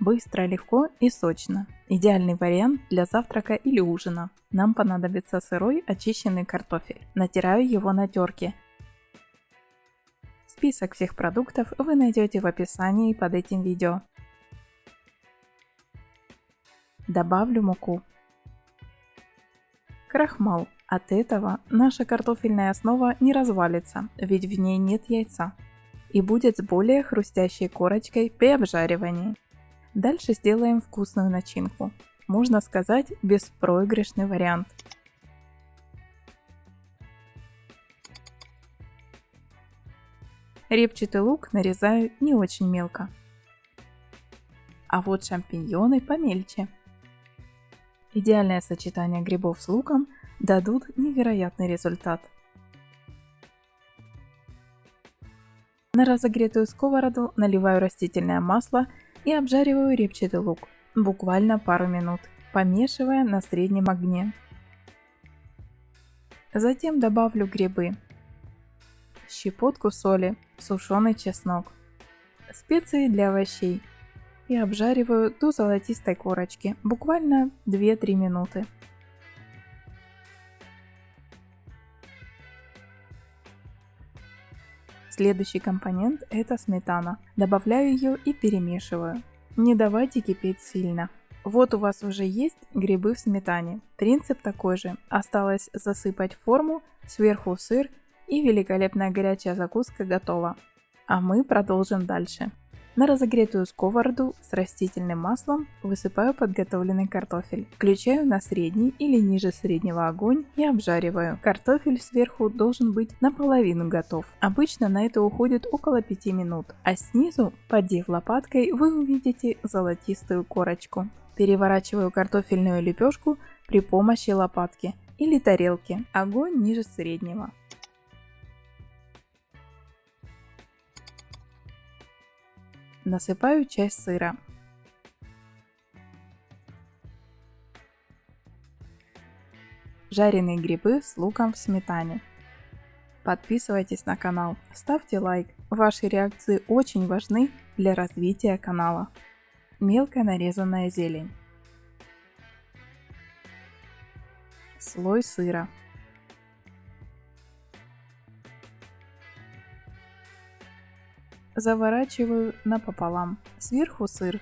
Быстро, легко и сочно. Идеальный вариант для завтрака или ужина. Нам понадобится сырой очищенный картофель. Натираю его на терке. Список всех продуктов вы найдете в описании под этим видео. Добавлю муку. Крахмал. От этого наша картофельная основа не развалится, ведь в ней нет яйца. И будет с более хрустящей корочкой при обжаривании. Дальше сделаем вкусную начинку. Можно сказать, беспроигрышный вариант. Репчатый лук нарезаю не очень мелко. А вот шампиньоны помельче. Идеальное сочетание грибов с луком дадут невероятный результат. На разогретую сковороду наливаю растительное масло и обжариваю репчатый лук, буквально пару минут, помешивая на среднем огне. Затем добавлю грибы, щепотку соли, сушеный чеснок, специи для овощей и обжариваю до золотистой корочки, буквально 2-3 минуты. Следующий компонент – это сметана. Добавляю ее и перемешиваю. Не давайте кипеть сильно. Вот у вас уже есть грибы в сметане. Принцип такой же. Осталось засыпать форму, сверху сыр и великолепная горячая закуска готова. А мы продолжим дальше. На разогретую сковороду с растительным маслом высыпаю подготовленный картофель. Включаю на средний или ниже среднего огонь и обжариваю. Картофель сверху должен быть наполовину готов. Обычно на это уходит около 5 минут, а снизу, поддев лопаткой, вы увидите золотистую корочку. Переворачиваю картофельную лепешку при помощи лопатки или тарелки. Огонь ниже среднего. Насыпаю часть сыра. Жареные грибы с луком в сметане. Подписывайтесь на канал, ставьте лайк. Ваши реакции очень важны для развития канала. Мелко нарезанная зелень. Слой сыра. Заворачиваю напополам. Сверху сыр.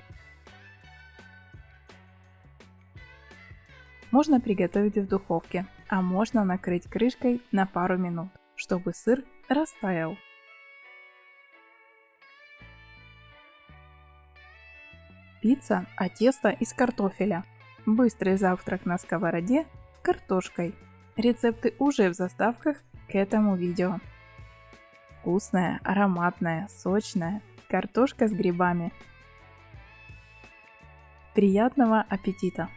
Можно приготовить в духовке, а можно накрыть крышкой на пару минут, чтобы сыр растаял. Пицца, а тесто из картофеля. Быстрый завтрак на сковороде с картошкой. Рецепты уже в заставках к этому видео. Вкусная, ароматная, сочная картошка с грибами. Приятного аппетита!